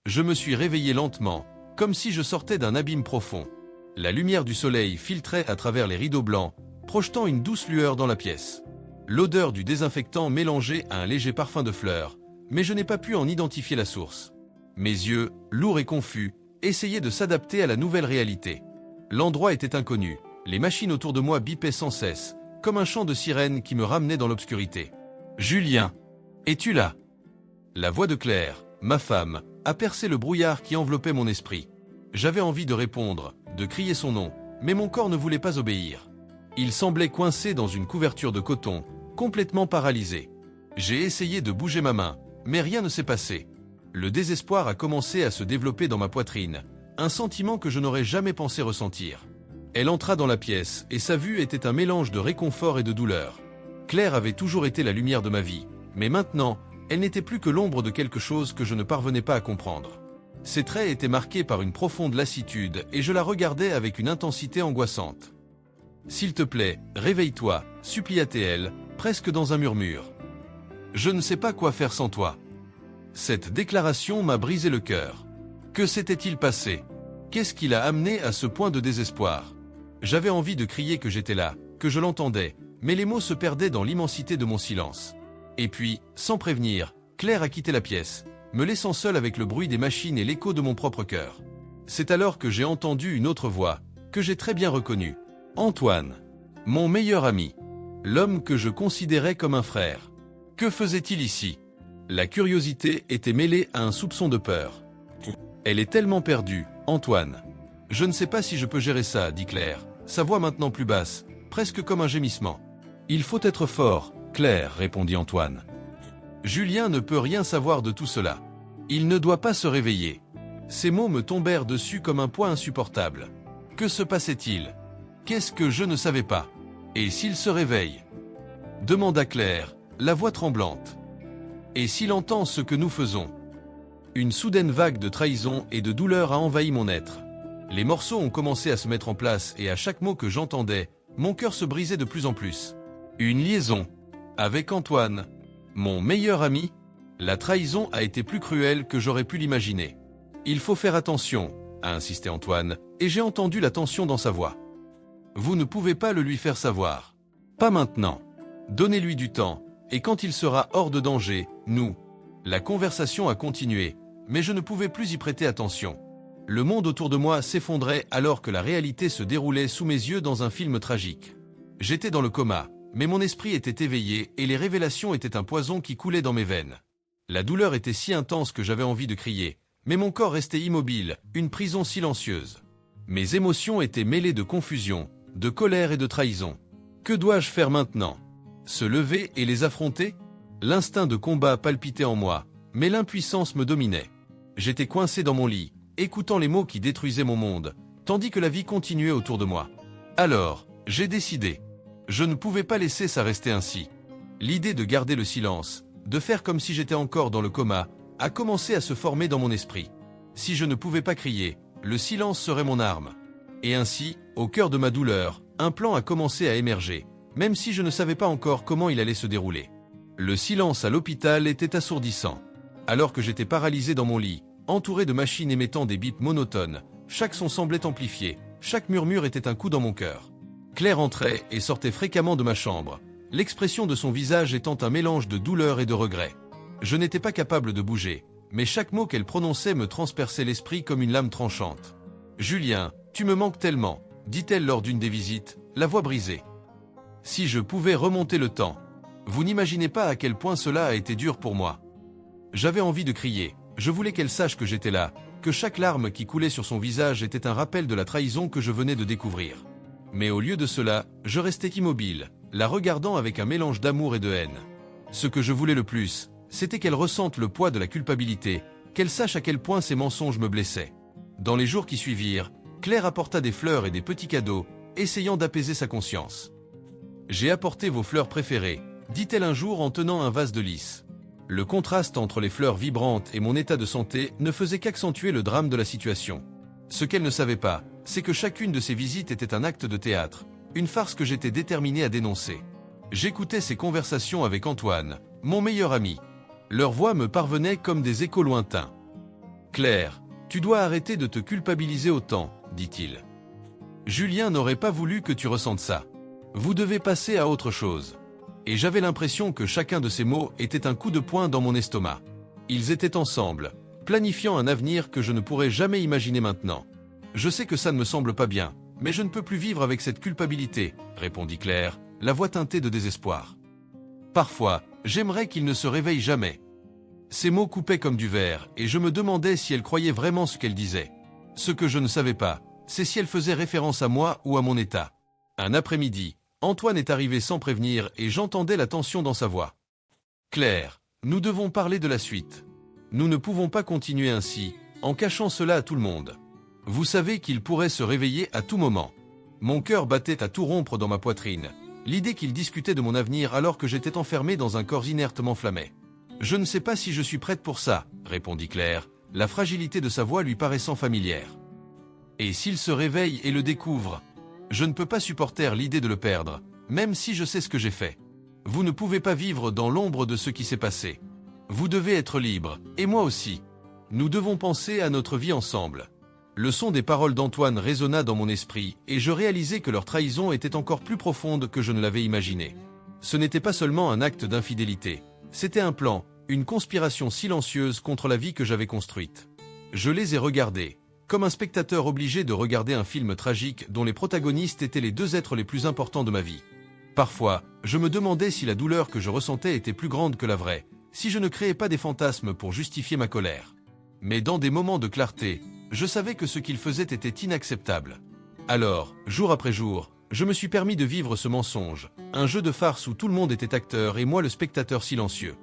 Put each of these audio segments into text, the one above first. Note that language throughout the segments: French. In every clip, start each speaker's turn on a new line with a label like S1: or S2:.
S1: Je me suis réveillé lentement, comme si je sortais d'un abîme profond. La lumière du soleil filtrait à travers les rideaux blancs, projetant une douce lueur dans la pièce. L'odeur du désinfectant mélangeait à un léger parfum de fleurs, mais je n'ai pas pu en identifier la source. Mes yeux, lourds et confus, essayaient de s'adapter à la nouvelle réalité. L'endroit était inconnu, les machines autour de moi bipaient sans cesse, comme un chant de sirène qui me ramenait dans l'obscurité. « Julien, es-tu là ?» La voix de Claire, ma femme, a percé le brouillard qui enveloppait mon esprit. J'avais envie de répondre, de crier son nom, mais mon corps ne voulait pas obéir. Il semblait coincé dans une couverture de coton, complètement paralysé. J'ai essayé de bouger ma main, mais rien ne s'est passé. Le désespoir a commencé à se développer dans ma poitrine, un sentiment que je n'aurais jamais pensé ressentir. Elle entra dans la pièce et sa vue était un mélange de réconfort et de douleur. Claire avait toujours été la lumière de ma vie, mais maintenant, elle n'était plus que l'ombre de quelque chose que je ne parvenais pas à comprendre. Ses traits étaient marqués par une profonde lassitude et je la regardais avec une intensité angoissante. « S'il te plaît, réveille-toi » supplia-t-elle, presque dans un murmure. « Je ne sais pas quoi faire sans toi. » Cette déclaration m'a brisé le cœur. Que s'était-il passé? Qu'est-ce qui l'a amené à ce point de désespoir? J'avais envie de crier que j'étais là, que je l'entendais, mais les mots se perdaient dans l'immensité de mon silence. Et puis, sans prévenir, Claire a quitté la pièce, me laissant seul avec le bruit des machines et l'écho de mon propre cœur. C'est alors que j'ai entendu une autre voix, que j'ai très bien reconnue. Antoine, mon meilleur ami, l'homme que je considérais comme un frère. Que faisait-il ici? La curiosité était mêlée à un soupçon de peur. Elle est tellement perdue, Antoine. Je ne sais pas si je peux gérer ça, dit Claire, sa voix maintenant plus basse, presque comme un gémissement. Il faut être fort, Claire, répondit Antoine. Julien ne peut rien savoir de tout cela. Il ne doit pas se réveiller. Ces mots me tombèrent dessus comme un poids insupportable. Que se passait-il? Qu'est-ce que je ne savais pas? Et s'il se réveille? Demanda Claire, la voix tremblante. Et s'il entend ce que nous faisons? Une soudaine vague de trahison et de douleur a envahi mon être. Les morceaux ont commencé à se mettre en place et à chaque mot que j'entendais, mon cœur se brisait de plus en plus. Une liaison avec Antoine, mon meilleur ami? La trahison a été plus cruelle que j'aurais pu l'imaginer. Il faut faire attention, a insisté Antoine, et j'ai entendu la tension dans sa voix. Vous ne pouvez pas le lui faire savoir. Pas maintenant. Donnez-lui du temps, et quand il sera hors de danger, nous. La conversation a continué, mais je ne pouvais plus y prêter attention. Le monde autour de moi s'effondrait alors que la réalité se déroulait sous mes yeux dans un film tragique. J'étais dans le coma, mais mon esprit était éveillé et les révélations étaient un poison qui coulait dans mes veines. La douleur était si intense que j'avais envie de crier, mais mon corps restait immobile, une prison silencieuse. Mes émotions étaient mêlées de confusion, de colère et de trahison. Que dois-je faire maintenant? Se lever et les affronter? L'instinct de combat palpitait en moi, mais l'impuissance me dominait. J'étais coincé dans mon lit, écoutant les mots qui détruisaient mon monde, tandis que la vie continuait autour de moi. Alors, j'ai décidé. Je ne pouvais pas laisser ça rester ainsi. L'idée de garder le silence, de faire comme si j'étais encore dans le coma, a commencé à se former dans mon esprit. Si je ne pouvais pas crier, le silence serait mon arme. Et ainsi, au cœur de ma douleur, un plan a commencé à émerger, même si je ne savais pas encore comment il allait se dérouler. Le silence à l'hôpital était assourdissant. Alors que j'étais paralysé dans mon lit, entouré de machines émettant des bips monotones, chaque son semblait amplifié, chaque murmure était un coup dans mon cœur. Claire entrait et sortait fréquemment de ma chambre, l'expression de son visage étant un mélange de douleur et de regret. Je n'étais pas capable de bouger, mais chaque mot qu'elle prononçait me transperçait l'esprit comme une lame tranchante. « Julien, tu me manques tellement », dit-elle lors d'une des visites, la voix brisée. Si je pouvais remonter le temps, vous n'imaginez pas à quel point cela a été dur pour moi. J'avais envie de crier, je voulais qu'elle sache que j'étais là, que chaque larme qui coulait sur son visage était un rappel de la trahison que je venais de découvrir. Mais au lieu de cela, je restais immobile, la regardant avec un mélange d'amour et de haine. Ce que je voulais le plus, c'était qu'elle ressente le poids de la culpabilité, qu'elle sache à quel point ses mensonges me blessaient. Dans les jours qui suivirent, Claire apporta des fleurs et des petits cadeaux, essayant d'apaiser sa conscience. « J'ai apporté vos fleurs préférées », dit-elle un jour en tenant un vase de lys. Le contraste entre les fleurs vibrantes et mon état de santé ne faisait qu'accentuer le drame de la situation. Ce qu'elle ne savait pas, c'est que chacune de ces visites était un acte de théâtre, une farce que j'étais déterminé à dénoncer. J'écoutais ces conversations avec Antoine, mon meilleur ami. Leurs voix me parvenaient comme des échos lointains. Claire, tu dois arrêter de te culpabiliser autant, dit-il. Julien n'aurait pas voulu que tu ressentes ça. Vous devez passer à autre chose. Et j'avais l'impression que chacun de ces mots était un coup de poing dans mon estomac. Ils étaient ensemble, planifiant un avenir que je ne pourrais jamais imaginer maintenant. Je sais que ça ne me semble pas bien, mais je ne peux plus vivre avec cette culpabilité, répondit Claire, la voix teintée de désespoir. Parfois, j'aimerais qu'il ne se réveille jamais. Ces mots coupaient comme du verre, et je me demandais si elle croyait vraiment ce qu'elle disait. Ce que je ne savais pas, c'est si elle faisait référence à moi ou à mon état. Un après-midi, Antoine est arrivé sans prévenir et j'entendais la tension dans sa voix. Claire, nous devons parler de la suite. Nous ne pouvons pas continuer ainsi, en cachant cela à tout le monde. Vous savez qu'il pourrait se réveiller à tout moment. Mon cœur battait à tout rompre dans ma poitrine. L'idée qu'il discutait de mon avenir alors que j'étais enfermé dans un corps inerte m'enflammait. Je ne sais pas si je suis prête pour ça, répondit Claire, la fragilité de sa voix lui paraissant familière. Et s'il se réveille et le découvre? Je ne peux pas supporter l'idée de le perdre, même si je sais ce que j'ai fait. Vous ne pouvez pas vivre dans l'ombre de ce qui s'est passé. Vous devez être libre, et moi aussi. Nous devons penser à notre vie ensemble. Le son des paroles d'Antoine résonna dans mon esprit, et je réalisai que leur trahison était encore plus profonde que je ne l'avais imaginé. Ce n'était pas seulement un acte d'infidélité, c'était un plan, une conspiration silencieuse contre la vie que j'avais construite. Je les ai regardés, comme un spectateur obligé de regarder un film tragique dont les protagonistes étaient les deux êtres les plus importants de ma vie. Parfois, je me demandais si la douleur que je ressentais était plus grande que la vraie, si je ne créais pas des fantasmes pour justifier ma colère. Mais dans des moments de clarté, je savais que ce qu'ils faisaient était inacceptable. Alors, jour après jour, je me suis permis de vivre ce mensonge, un jeu de farce où tout le monde était acteur et moi le spectateur silencieux.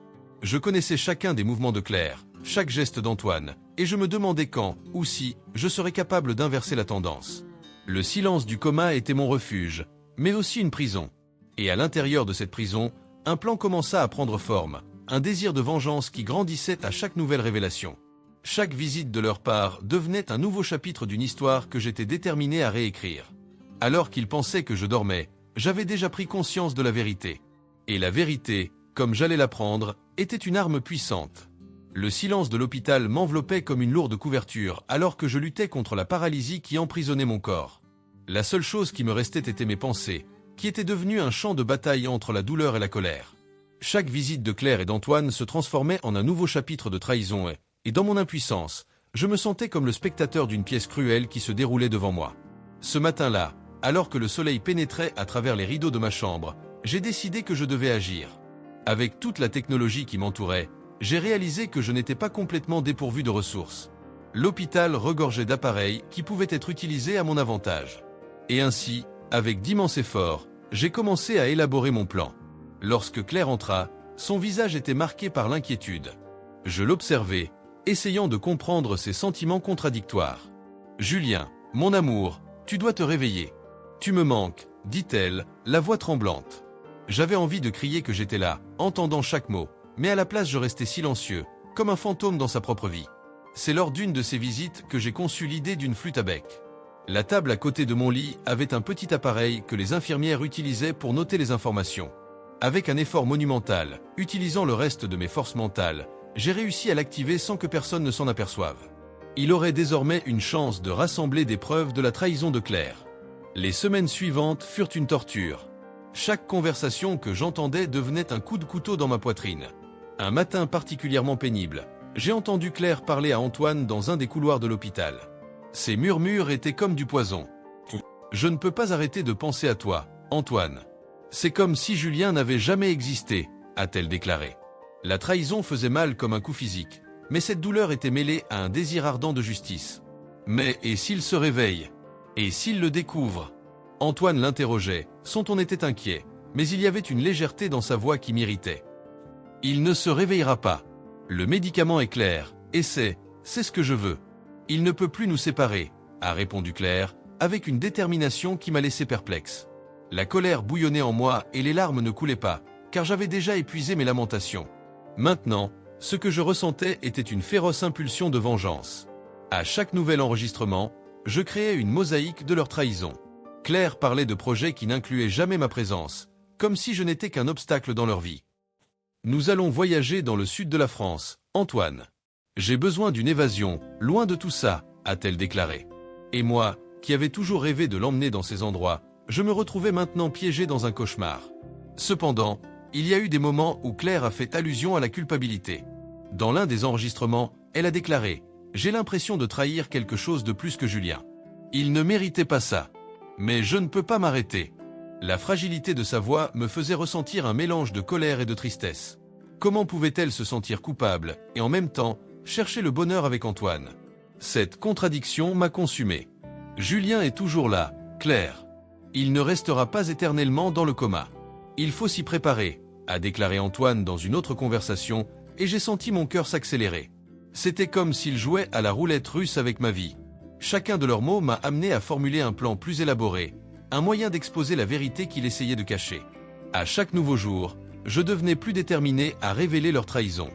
S1: Je connaissais chacun des mouvements de Claire, chaque geste d'Antoine, et je me demandais quand, ou si, je serais capable d'inverser la tendance. Le silence du coma était mon refuge, mais aussi une prison. Et à l'intérieur de cette prison, un plan commença à prendre forme, un désir de vengeance qui grandissait à chaque nouvelle révélation. Chaque visite de leur part devenait un nouveau chapitre d'une histoire que j'étais déterminé à réécrire. Alors qu'ils pensaient que je dormais, j'avais déjà pris conscience de la vérité. Et la vérité, comme j'allais l'apprendre, était une arme puissante. Le silence de l'hôpital m'enveloppait comme une lourde couverture alors que je luttais contre la paralysie qui emprisonnait mon corps. La seule chose qui me restait était mes pensées, qui étaient devenues un champ de bataille entre la douleur et la colère. Chaque visite de Claire et d'Antoine se transformait en un nouveau chapitre de trahison et dans mon impuissance, je me sentais comme le spectateur d'une pièce cruelle qui se déroulait devant moi. Ce matin-là, alors que le soleil pénétrait à travers les rideaux de ma chambre, j'ai décidé que je devais agir. Avec toute la technologie qui m'entourait, j'ai réalisé que je n'étais pas complètement dépourvu de ressources. L'hôpital regorgeait d'appareils qui pouvaient être utilisés à mon avantage. Et ainsi, avec d'immenses efforts, j'ai commencé à élaborer mon plan. Lorsque Claire entra, son visage était marqué par l'inquiétude. Je l'observais, essayant de comprendre ses sentiments contradictoires. « Julien, mon amour, tu dois te réveiller. Tu me manques, dit-elle, la voix tremblante. J'avais envie de crier que j'étais là, entendant chaque mot, mais à la place je restais silencieux, comme un fantôme dans sa propre vie. C'est lors d'une de ces visites que j'ai conçu l'idée d'une flûte à bec. La table à côté de mon lit avait un petit appareil que les infirmières utilisaient pour noter les informations. Avec un effort monumental, utilisant le reste de mes forces mentales, j'ai réussi à l'activer sans que personne ne s'en aperçoive. Il aurait désormais une chance de rassembler des preuves de la trahison de Claire. Les semaines suivantes furent une torture. Chaque conversation que j'entendais devenait un coup de couteau dans ma poitrine. Un matin particulièrement pénible, j'ai entendu Claire parler à Antoine dans un des couloirs de l'hôpital. Ses murmures étaient comme du poison. « Je ne peux pas arrêter de penser à toi, Antoine. C'est comme si Julien n'avait jamais existé, a-t-elle déclaré. La trahison faisait mal comme un coup physique, mais cette douleur était mêlée à un désir ardent de justice. Mais et s'il se réveille? Et s'il le découvre? Antoine l'interrogeait, son ton était inquiet, mais il y avait une légèreté dans sa voix qui m'irritait. Il ne se réveillera pas. Le médicament est clair, et c'est ce que je veux. Il ne peut plus nous séparer, a répondu Claire, avec une détermination qui m'a laissé perplexe. La colère bouillonnait en moi et les larmes ne coulaient pas, car j'avais déjà épuisé mes lamentations. Maintenant, ce que je ressentais était une féroce impulsion de vengeance. À chaque nouvel enregistrement, je créais une mosaïque de leur trahison. Claire parlait de projets qui n'incluaient jamais ma présence, comme si je n'étais qu'un obstacle dans leur vie. Nous allons voyager dans le sud de la France, Antoine. J'ai besoin d'une évasion, loin de tout ça, a-t-elle déclaré. Et moi, qui avais toujours rêvé de l'emmener dans ces endroits, je me retrouvais maintenant piégé dans un cauchemar. Cependant, il y a eu des moments où Claire a fait allusion à la culpabilité. Dans l'un des enregistrements, elle a déclaré « J'ai l'impression de trahir quelque chose de plus que Julien. Il ne méritait pas ça. Mais je ne peux pas m'arrêter. » La fragilité de sa voix me faisait ressentir un mélange de colère et de tristesse. Comment pouvait-elle se sentir coupable et en même temps chercher le bonheur avec Antoine? Cette contradiction m'a consumé. Julien est toujours là, Claire. Il ne restera pas éternellement dans le coma. Il faut s'y préparer, a déclaré Antoine dans une autre conversation, et j'ai senti mon cœur s'accélérer. C'était comme s'il jouait à la roulette russe avec ma vie. Chacun de leurs mots m'a amené à formuler un plan plus élaboré, un moyen d'exposer la vérité qu'il essayait de cacher. À chaque nouveau jour, je devenais plus déterminé à révéler leur trahison.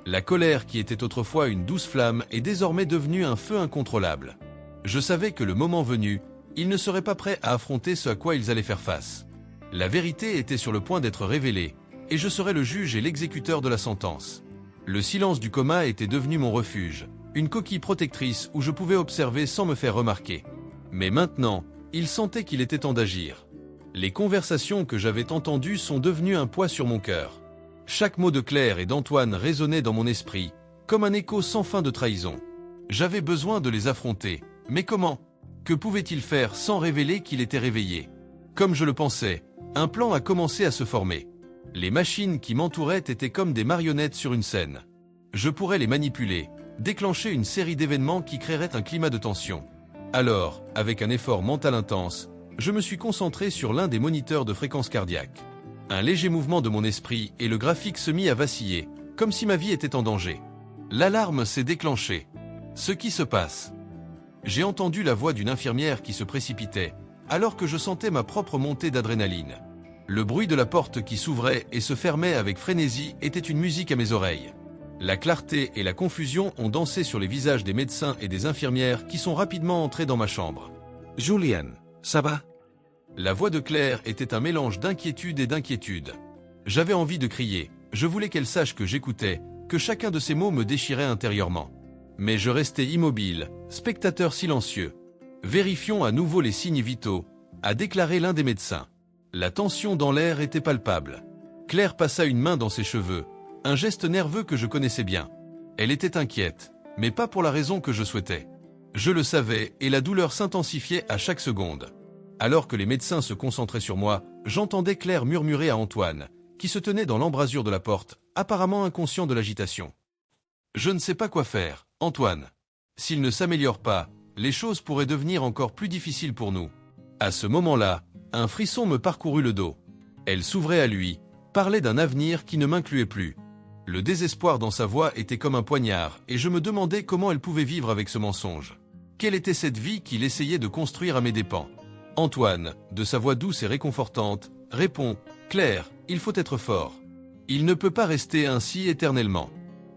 S1: La colère qui était autrefois une douce flamme est désormais devenue un feu incontrôlable. Je savais que le moment venu, ils ne seraient pas prêts à affronter ce à quoi ils allaient faire face. La vérité était sur le point d'être révélée, et je serais le juge et l'exécuteur de la sentence. Le silence du coma était devenu mon refuge, une coquille protectrice où je pouvais observer sans me faire remarquer. Mais maintenant, il sentait qu'il était temps d'agir. Les conversations que j'avais entendues sont devenues un poids sur mon cœur. Chaque mot de Claire et d'Antoine résonnait dans mon esprit, comme un écho sans fin de trahison. J'avais besoin de les affronter, mais comment? Que pouvait-il faire sans révéler qu'il était réveillé? Comme je le pensais, un plan a commencé à se former. Les machines qui m'entouraient étaient comme des marionnettes sur une scène. Je pourrais les manipuler, déclencher une série d'événements qui créeraient un climat de tension. Alors, avec un effort mental intense, je me suis concentré sur l'un des moniteurs de fréquence cardiaque. Un léger mouvement de mon esprit et le graphique se mit à vaciller, comme si ma vie était en danger. L'alarme s'est déclenchée. Ce qui se passe? J'ai entendu la voix d'une infirmière qui se précipitait, alors que je sentais ma propre montée d'adrénaline. Le bruit de la porte qui s'ouvrait et se fermait avec frénésie était une musique à mes oreilles. La clarté et la confusion ont dansé sur les visages des médecins et des infirmières qui sont rapidement entrés dans ma chambre. « Julien, ça va ?» La voix de Claire était un mélange d'inquiétude et d'inquiétude. J'avais envie de crier, je voulais qu'elle sache que j'écoutais, que chacun de ces mots me déchirait intérieurement. Mais je restais immobile, spectateur silencieux. « Vérifions à nouveau les signes vitaux », a déclaré l'un des médecins. La tension dans l'air était palpable. Claire passa une main dans ses cheveux, un geste nerveux que je connaissais bien. Elle était inquiète, mais pas pour la raison que je souhaitais. Je le savais et la douleur s'intensifiait à chaque seconde. Alors que les médecins se concentraient sur moi, j'entendais Claire murmurer à Antoine, qui se tenait dans l'embrasure de la porte, apparemment inconscient de l'agitation. « Je ne sais pas quoi faire, Antoine. S'il ne s'améliore pas, les choses pourraient devenir encore plus difficiles pour nous. » À ce moment-là, un frisson me parcourut le dos. Elle s'ouvrait à lui, parlait d'un avenir qui ne m'incluait plus. Le désespoir dans sa voix était comme un poignard, et je me demandais comment elle pouvait vivre avec ce mensonge. Quelle était cette vie qu'il essayait de construire à mes dépens? Antoine, de sa voix douce et réconfortante, répond « Claire, il faut être fort. Il ne peut pas rester ainsi éternellement.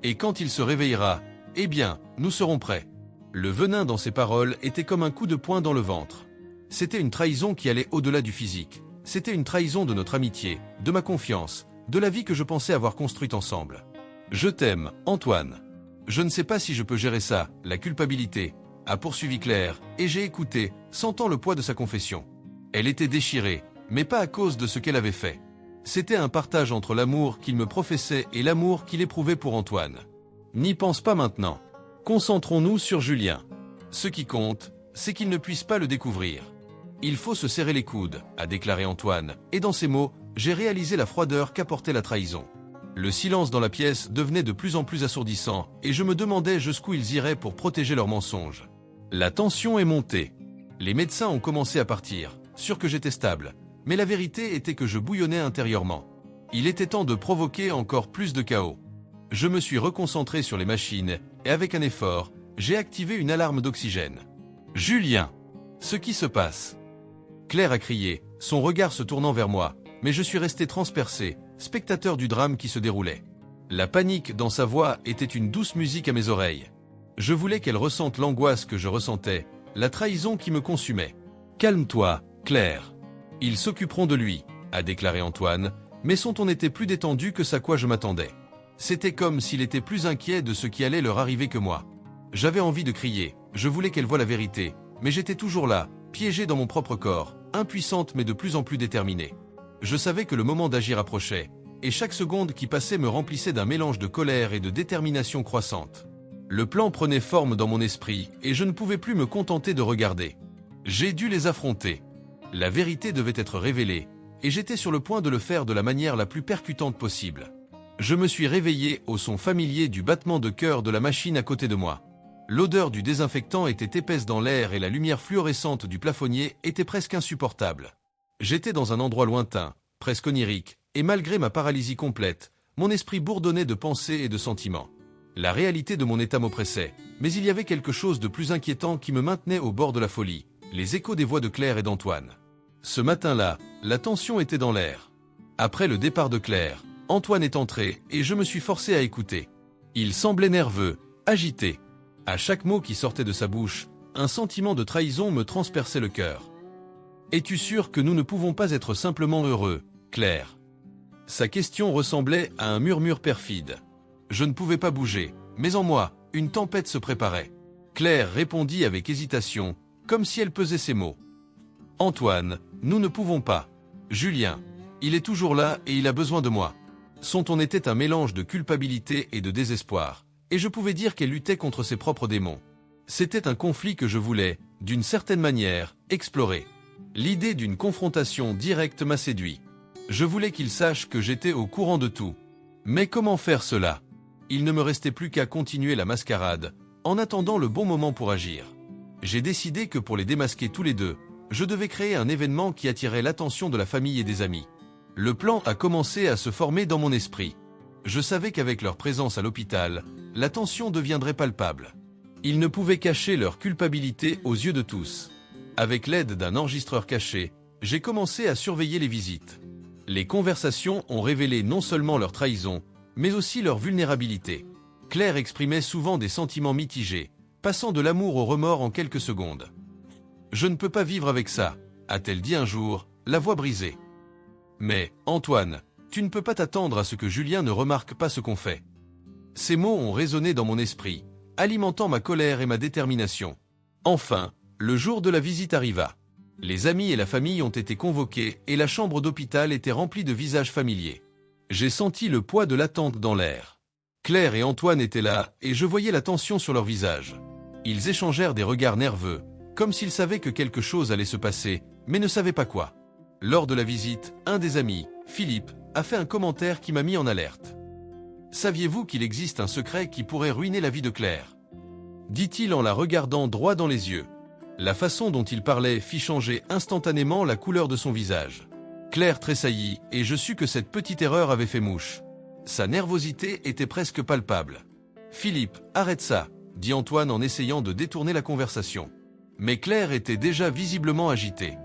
S1: Et quand il se réveillera, eh bien, nous serons prêts. » Le venin dans ses paroles était comme un coup de poing dans le ventre. C'était une trahison qui allait au-delà du physique. C'était une trahison de notre amitié, de ma confiance, de la vie que je pensais avoir construite ensemble. « Je t'aime, Antoine. Je ne sais pas si je peux gérer ça, la culpabilité, » a poursuivi Claire, et j'ai écouté, sentant le poids de sa confession. Elle était déchirée, mais pas à cause de ce qu'elle avait fait. C'était un partage entre l'amour qu'il me professait et l'amour qu'il éprouvait pour Antoine. N'y pense pas maintenant. Concentrons-nous sur Julien. Ce qui compte, c'est qu'il ne puisse pas le découvrir. Il faut se serrer les coudes, a déclaré Antoine, et dans ces mots, j'ai réalisé la froideur qu'apportait la trahison. Le silence dans la pièce devenait de plus en plus assourdissant, et je me demandais jusqu'où ils iraient pour protéger leurs mensonges. La tension est montée. Les médecins ont commencé à partir, sûrs que j'étais stable, mais la vérité était que je bouillonnais intérieurement. Il était temps de provoquer encore plus de chaos. Je me suis reconcentré sur les machines, et avec un effort, j'ai activé une alarme d'oxygène. « Julien, ce qui se passe ?» Claire a crié, son regard se tournant vers moi, mais je suis resté transpercé, spectateur du drame qui se déroulait. La panique dans sa voix était une douce musique à mes oreilles. Je voulais qu'elle ressente l'angoisse que je ressentais, la trahison qui me consumait. « Calme-toi, Claire. Ils s'occuperont de lui, » a déclaré Antoine, mais son ton était plus détendu que ce à quoi je m'attendais. C'était comme s'il était plus inquiet de ce qui allait leur arriver que moi. J'avais envie de crier, je voulais qu'elle voie la vérité, mais j'étais toujours là, piégée dans mon propre corps, impuissante mais de plus en plus déterminée. Je savais que le moment d'agir approchait, et chaque seconde qui passait me remplissait d'un mélange de colère et de détermination croissante. Le plan prenait forme dans mon esprit, et je ne pouvais plus me contenter de regarder. J'ai dû les affronter. La vérité devait être révélée, et j'étais sur le point de le faire de la manière la plus percutante possible. Je me suis réveillé au son familier du battement de cœur de la machine à côté de moi. L'odeur du désinfectant était épaisse dans l'air et la lumière fluorescente du plafonnier était presque insupportable. J'étais dans un endroit lointain, presque onirique, et malgré ma paralysie complète, mon esprit bourdonnait de pensées et de sentiments. La réalité de mon état m'oppressait, mais il y avait quelque chose de plus inquiétant qui me maintenait au bord de la folie, les échos des voix de Claire et d'Antoine. Ce matin-là, la tension était dans l'air. Après le départ de Claire, Antoine est entré et je me suis forcé à écouter. Il semblait nerveux, agité. À chaque mot qui sortait de sa bouche, un sentiment de trahison me transperçait le cœur. « Es-tu sûr que nous ne pouvons pas être simplement heureux, Claire ?» Sa question ressemblait à un murmure perfide. Je ne pouvais pas bouger, mais en moi, une tempête se préparait. Claire répondit avec hésitation, comme si elle pesait ses mots. « Antoine, nous ne pouvons pas. Julien, il est toujours là et il a besoin de moi. » Son ton était un mélange de culpabilité et de désespoir, et je pouvais dire qu'elle luttait contre ses propres démons. C'était un conflit que je voulais, d'une certaine manière, explorer. L'idée d'une confrontation directe m'a séduit. Je voulais qu'il sache que j'étais au courant de tout. Mais comment faire cela ? Il ne me restait plus qu'à continuer la mascarade, en attendant le bon moment pour agir. J'ai décidé que pour les démasquer tous les deux, je devais créer un événement qui attirait l'attention de la famille et des amis. Le plan a commencé à se former dans mon esprit. Je savais qu'avec leur présence à l'hôpital, la tension deviendrait palpable. Ils ne pouvaient cacher leur culpabilité aux yeux de tous. Avec l'aide d'un enregistreur caché, j'ai commencé à surveiller les visites. Les conversations ont révélé non seulement leur trahison, mais aussi leur vulnérabilité. Claire exprimait souvent des sentiments mitigés, passant de l'amour au remords en quelques secondes. « Je ne peux pas vivre avec ça », a-t-elle dit un jour, la voix brisée. « Mais, Antoine, tu ne peux pas t'attendre à ce que Julien ne remarque pas ce qu'on fait. » Ces mots ont résonné dans mon esprit, alimentant ma colère et ma détermination. Enfin, le jour de la visite arriva. Les amis et la famille ont été convoqués et la chambre d'hôpital était remplie de visages familiers. J'ai senti le poids de l'attente dans l'air. Claire et Antoine étaient là et je voyais la tension sur leurs visages. Ils échangèrent des regards nerveux, comme s'ils savaient que quelque chose allait se passer, mais ne savaient pas quoi. Lors de la visite, un des amis, Philippe, a fait un commentaire qui m'a mis en alerte. « Saviez-vous qu'il existe un secret qui pourrait ruiner la vie de Claire ?» dit-il en la regardant droit dans les yeux. La façon dont il parlait fit changer instantanément la couleur de son visage. Claire tressaillit et je sus que cette petite erreur avait fait mouche. Sa nervosité était presque palpable. « Philippe, arrête ça !» dit Antoine en essayant de détourner la conversation. Mais Claire était déjà visiblement agitée.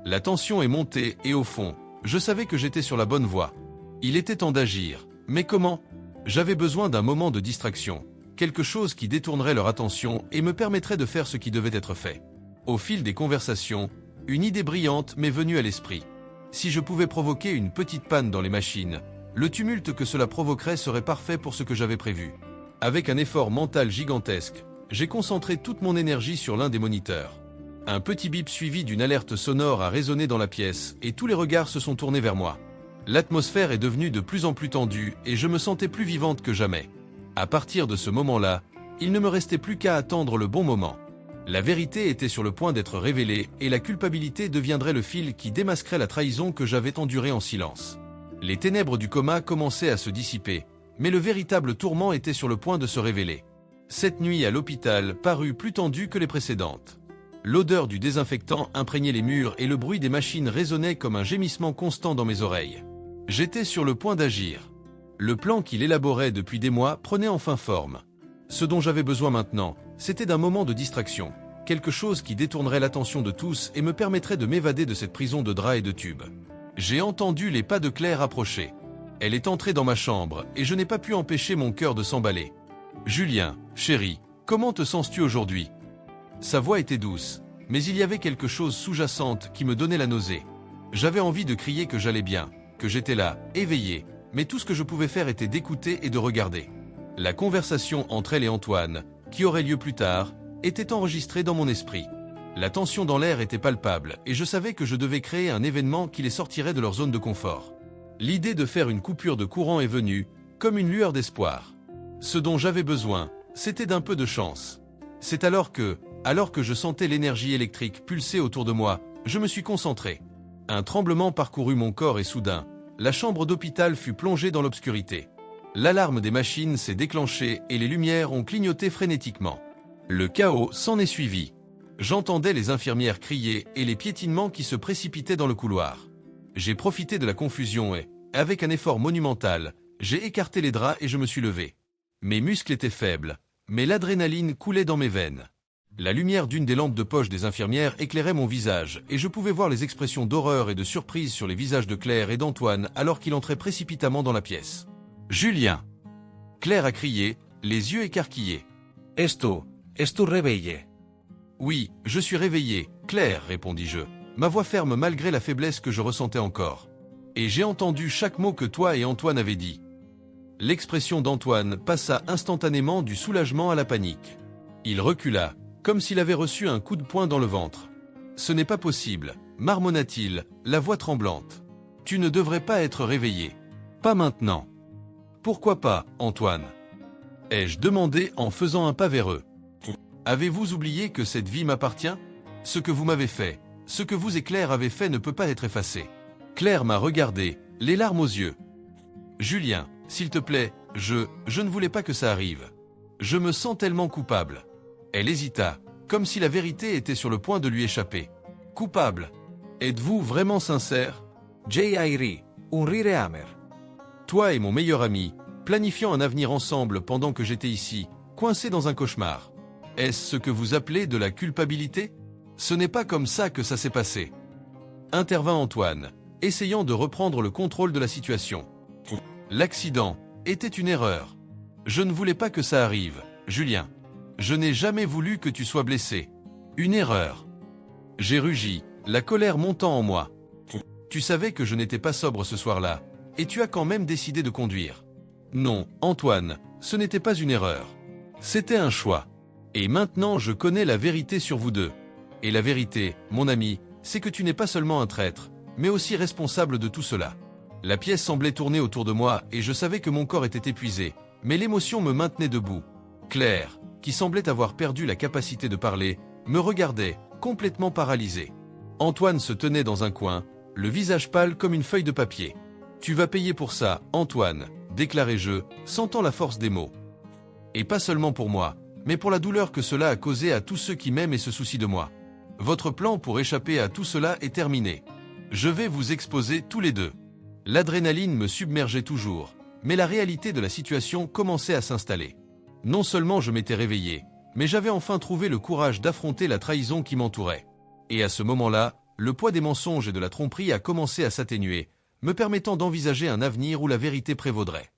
S1: La tension est montée et au fond, je savais que j'étais sur la bonne voie. Il était temps d'agir. Mais comment ? J'avais besoin d'un moment de distraction, quelque chose qui détournerait leur attention et me permettrait de faire ce qui devait être fait. Au fil des conversations, une idée brillante m'est venue à l'esprit. Si je pouvais provoquer une petite panne dans les machines, le tumulte que cela provoquerait serait parfait pour ce que j'avais prévu. Avec un effort mental gigantesque, j'ai concentré toute mon énergie sur l'un des moniteurs. Un petit bip suivi d'une alerte sonore a résonné dans la pièce et tous les regards se sont tournés vers moi. L'atmosphère est devenue de plus en plus tendue et je me sentais plus vivante que jamais. À partir de ce moment-là, il ne me restait plus qu'à attendre le bon moment. La vérité était sur le point d'être révélée et la culpabilité deviendrait le fil qui démasquerait la trahison que j'avais endurée en silence. Les ténèbres du coma commençaient à se dissiper, mais le véritable tourment était sur le point de se révéler. Cette nuit à l'hôpital parut plus tendue que les précédentes. L'odeur du désinfectant imprégnait les murs et le bruit des machines résonnait comme un gémissement constant dans mes oreilles. J'étais sur le point d'agir. Le plan qu'il élaborait depuis des mois prenait enfin forme. Ce dont j'avais besoin maintenant, c'était d'un moment de distraction, quelque chose qui détournerait l'attention de tous et me permettrait de m'évader de cette prison de draps et de tubes. J'ai entendu les pas de Claire approcher. Elle est entrée dans ma chambre et je n'ai pas pu empêcher mon cœur de s'emballer. « Julien, chéri, comment te sens-tu aujourd'hui ?» Sa voix était douce, mais il y avait quelque chose sous-jacente qui me donnait la nausée. J'avais envie de crier que j'allais bien, que j'étais là, éveillé, mais tout ce que je pouvais faire était d'écouter et de regarder. La conversation entre elle et Antoine, qui aurait lieu plus tard, était enregistrée dans mon esprit. La tension dans l'air était palpable et je savais que je devais créer un événement qui les sortirait de leur zone de confort. L'idée de faire une coupure de courant est venue, comme une lueur d'espoir. Ce dont j'avais besoin, c'était d'un peu de chance. C'est alors que je sentais l'énergie électrique pulser autour de moi, je me suis concentré. Un tremblement parcourut mon corps et soudain, la chambre d'hôpital fut plongée dans l'obscurité. L'alarme des machines s'est déclenchée et les lumières ont clignoté frénétiquement. Le chaos s'en est suivi. J'entendais les infirmières crier et les piétinements qui se précipitaient dans le couloir. J'ai profité de la confusion et, avec un effort monumental, j'ai écarté les draps et je me suis levé. Mes muscles étaient faibles, mais l'adrénaline coulait dans mes veines. La lumière d'une des lampes de poche des infirmières éclairait mon visage et je pouvais voir les expressions d'horreur et de surprise sur les visages de Claire et d'Antoine alors qu'il entrait précipitamment dans la pièce. « Julien !» Claire a crié, les yeux écarquillés. « Es tu réveillé ?» « Oui, je suis réveillé, Claire, répondis-je, ma voix ferme malgré la faiblesse que je ressentais encore. Et j'ai entendu chaque mot que toi et Antoine avez dit. » L'expression d'Antoine passa instantanément du soulagement à la panique. Il recula, comme s'il avait reçu un coup de poing dans le ventre. « Ce n'est pas possible, marmonna-t-il, la voix tremblante. Tu ne devrais pas être réveillé. Pas maintenant. »« Pourquoi pas, Antoine ?» ai-je demandé en faisant un pas vers eux. « Avez-vous oublié que cette vie m'appartient ? Ce que vous m'avez fait, ce que vous et Claire avez fait ne peut pas être effacé. » Claire m'a regardé, les larmes aux yeux. « Julien, s'il te plaît, je ne voulais pas que ça arrive. Je me sens tellement coupable. » Elle hésita, comme si la vérité était sur le point de lui échapper. « Coupable ? Êtes-vous vraiment sincère ? » Jay ri, un rire amer. Toi et mon meilleur ami, planifiant un avenir ensemble pendant que j'étais ici, coincé dans un cauchemar. Est-ce ce que vous appelez de la culpabilité ? Ce n'est pas comme ça que ça s'est passé. Intervint Antoine, essayant de reprendre le contrôle de la situation. L'accident était une erreur. Je ne voulais pas que ça arrive, Julien. Je n'ai jamais voulu que tu sois blessé. Une erreur. J'ai rugi, la colère montant en moi. Tu savais que je n'étais pas sobre ce soir-là, et tu as quand même décidé de conduire. Non, Antoine, ce n'était pas une erreur. C'était un choix. Et maintenant je connais la vérité sur vous deux. Et la vérité, mon ami, c'est que tu n'es pas seulement un traître, mais aussi responsable de tout cela. La pièce semblait tourner autour de moi et je savais que mon corps était épuisé, mais l'émotion me maintenait debout. Claire, qui semblait avoir perdu la capacité de parler, me regardait, complètement paralysée. Antoine se tenait dans un coin, le visage pâle comme une feuille de papier. « Tu vas payer pour ça, Antoine », déclarai-je, sentant la force des mots. Et pas seulement pour moi, mais pour la douleur que cela a causé à tous ceux qui m'aiment et se soucient de moi. Votre plan pour échapper à tout cela est terminé. Je vais vous exposer tous les deux. L'adrénaline me submergeait toujours, mais la réalité de la situation commençait à s'installer. Non seulement je m'étais réveillé, mais j'avais enfin trouvé le courage d'affronter la trahison qui m'entourait. Et à ce moment-là, le poids des mensonges et de la tromperie a commencé à s'atténuer, me permettant d'envisager un avenir où la vérité prévaudrait.